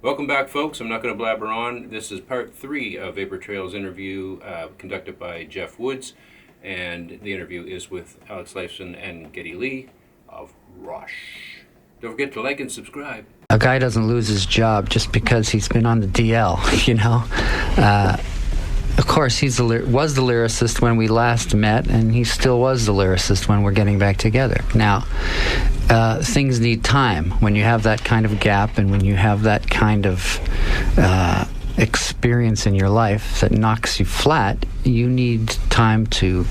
Welcome back, folks. I'm not going to blabber on. This is part 3 of Vapor Trail's interview conducted by Jeff Woods, and the interview is with Alex Lifeson and Geddy Lee of Rush. Don't forget to like and subscribe. A guy doesn't lose his job just because he's been on the DL, you know. Of course, was the lyricist when we last met, and he still was the lyricist when we're getting back together. Now, things need time. When you have that kind of gap and when you have that kind of experience in your life that knocks you flat, you need time to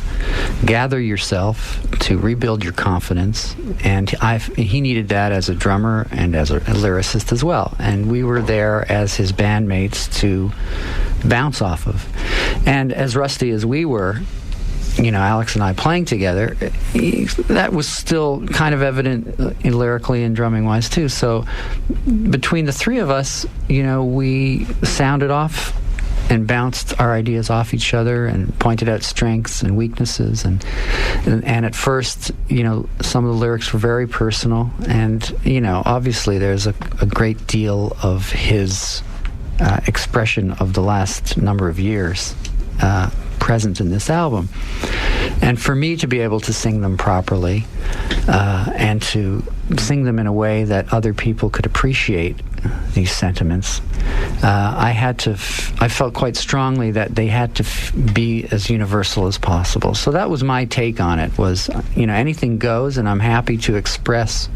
gather yourself, to rebuild your confidence, and he needed that as a drummer and as a lyricist as well, and we were there as his bandmates to bounce off of. And as rusty as we were, you know, Alex and I playing together, that was still kind of evident lyrically and drumming wise too. So between the three of us, you know, we sounded off and bounced our ideas off each other and pointed out strengths and weaknesses, and at first, you know, some of the lyrics were very personal, and you know, obviously there's a great deal of his expression of the last number of years present in this album. And for me to be able to sing them properly and to sing them in a way that other people could appreciate these sentiments, I felt quite strongly that they had to be as universal as possible. So that was my take on it, was, you know, anything goes, and I'm happy to express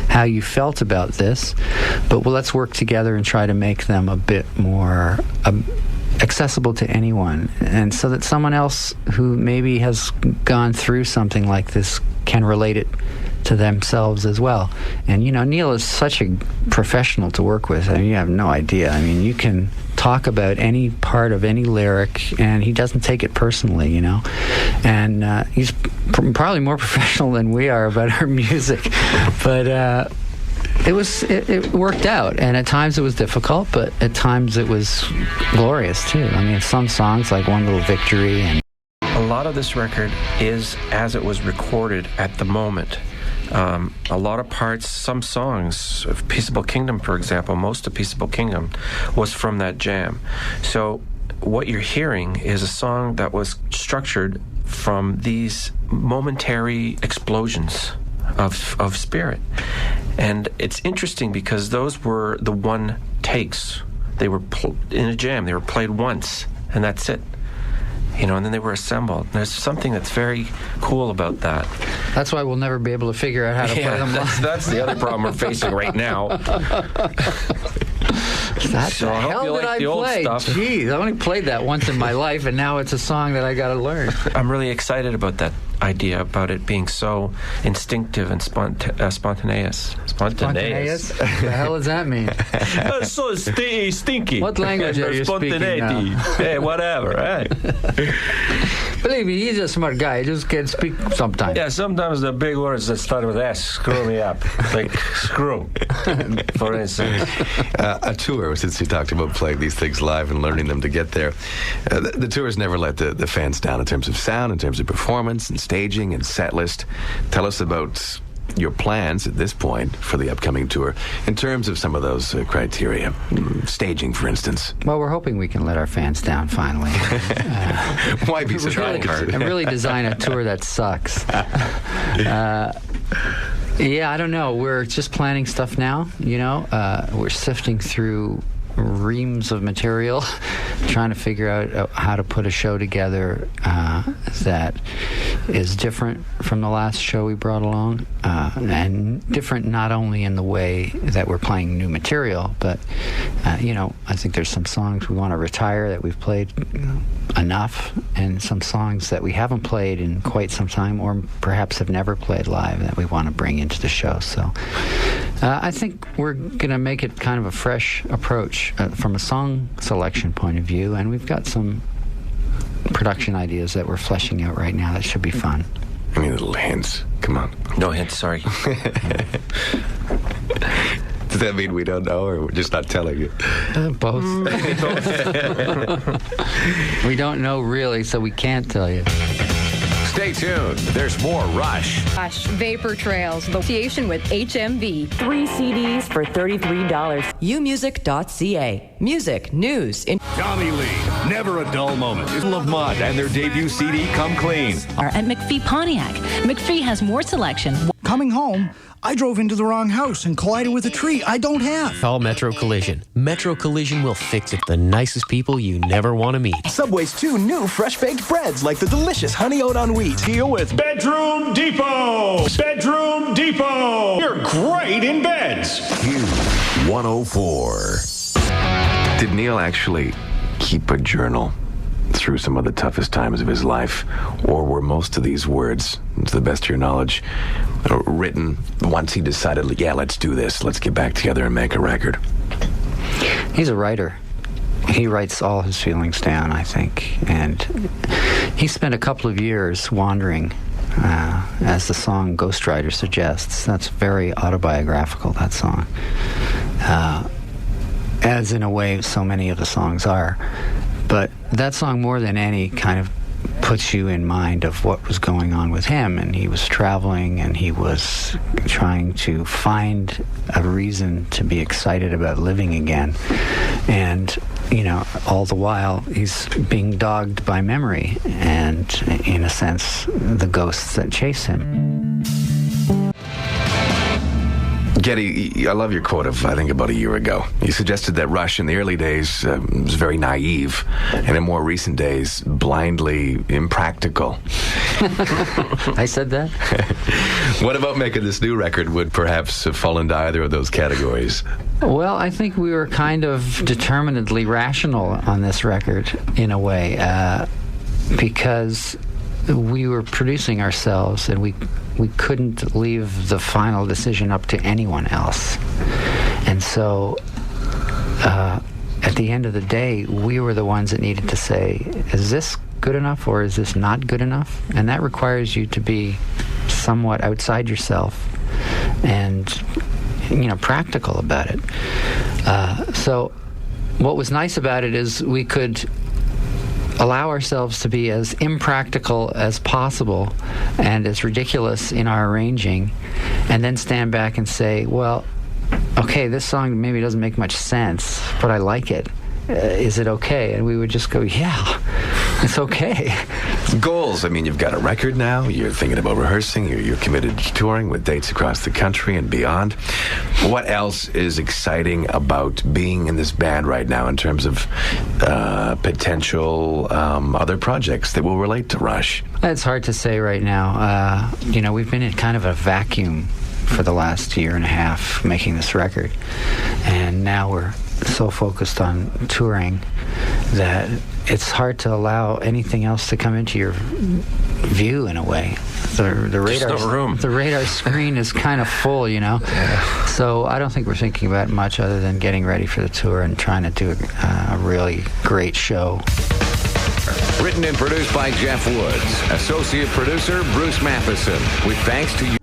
how you felt about this, but let's work together and try to make them a bit more accessible to anyone, and so that someone else who maybe has gone through something like this can relate it to themselves as well. And you know, Neil is such a professional to work with. I mean, you have no idea. I mean, you can talk about any part of any lyric and he doesn't take it personally, you know. And he's probably more professional than we are about our music, but it worked out, and at times it was difficult, but at times it was glorious too. I mean, some songs like One Little Victory, and a lot of this record is as it was recorded at the moment. A lot of parts, some songs of Peaceable Kingdom, for example, most of Peaceable Kingdom was from that jam. So what you're hearing is a song that was structured from these momentary explosions of spirit. And it's interesting because those were the one takes. They were in a jam. They were played once, and that's it. You know, and then they were assembled. There's something that's very cool about that. That's why we'll never be able to figure out how to play them live. That's the other problem we're facing right now. So I hope you like the old stuff. Jeez, I only played that once in my life, and now it's a song that I got to learn. I'm really excited about that idea, about it being so instinctive and spontaneous. Spontaneous? What the hell does that mean? That's so stinky. What language are you speaking now? Hey, whatever, right? Believe me, he's a smart guy. He just can't speak sometimes. Yeah, sometimes the big words that start with S screw me up. Like screw, for instance. A tour, since you talked about playing these things live and learning them to get there, the tours never let the fans down in terms of sound, in terms of performance and staging and set list. Tell us about your plans at this point for the upcoming tour in terms of some of those criteria. Staging, for instance. Well, we're hoping we can let our fans down finally. Why be so hard? And really design a tour that sucks. Yeah, I don't know. We're just planning stuff now, you know. We're sifting through reams of material, trying to figure out how to put a show together that is different from the last show we brought along, and different not only in the way that we're playing new material, but you know, I think there's some songs we want to retire that we've played enough, and some songs that we haven't played in quite some time, or perhaps have never played live, that we want to bring into the show. So I think we're going to make it kind of a fresh approach from a song selection point of view, and we've got some production ideas that we're fleshing out right now that should be fun. Any little hints? Come on. No hints, sorry. Does that mean we don't know, or we're just not telling you? Both. We don't know really, so we can't tell you. Stay tuned. There's more Rush. Rush, Vapor Trails, the association with HMV. 3 CDs for $33. umusic.ca. Music, news, Johnny Lee, never a dull moment. Isle of Mud and their debut CD, Come Clean. Are at McPhee Pontiac. McPhee has more selection. Coming home, I drove into the wrong house and collided with a tree I don't have. Call Metro Collision. Metro Collision will fix it. The nicest people you never want to meet. Subway's 2 new fresh-baked breads like the delicious honey oat on wheat. Deal with Bedroom Depot. Bedroom Depot. You're great in beds. Q104. Did Neil actually keep a journal through some of the toughest times of his life? Or were most of these words, to the best of your knowledge, written once he decided, yeah, let's do this, let's get back together and make a record? He's a writer. He writes all his feelings down, I think. And he spent a couple of years wandering, as the song Ghost Rider suggests. That's very autobiographical, that song. As in a way so many of the songs are. But that song, more than any, kind of puts you in mind of what was going on with him. And he was traveling, and he was trying to find a reason to be excited about living again. And, you know, all the while, he's being dogged by memory and, in a sense, the ghosts that chase him. Getty, I love your quote of, I think, about a year ago. You suggested that Rush in the early days was very naive, and in more recent days, blindly impractical. I said that? What about making this new record would perhaps fall into either of those categories? Well, I think we were kind of determinedly rational on this record, in a way, because we were producing ourselves, and we couldn't leave the final decision up to anyone else. And so, at the end of the day, we were the ones that needed to say, is this good enough or is this not good enough? And that requires you to be somewhat outside yourself and, you know, practical about it. So what was nice about it is we could allow ourselves to be as impractical as possible and as ridiculous in our arranging, and then stand back and say, well, okay, this song maybe doesn't make much sense, but I like it. Is it okay? And we would just go, yeah, it's okay. Goals. I mean, you've got a record now. You're thinking about rehearsing. You're committed to touring with dates across the country and beyond. What else is exciting about being in this band right now in terms of potential other projects that will relate to Rush? It's hard to say right now. You know, we've been in kind of a vacuum for the last year and a half making this record. And now we're so focused on touring that it's hard to allow anything else to come into your view, in a way. The radar screen is kind of full, you know. Yeah. So I don't think we're thinking about much other than getting ready for the tour and trying to do a really great show. Written and produced by Jeff Woods. Associate producer Bruce Matheson. With thanks to you.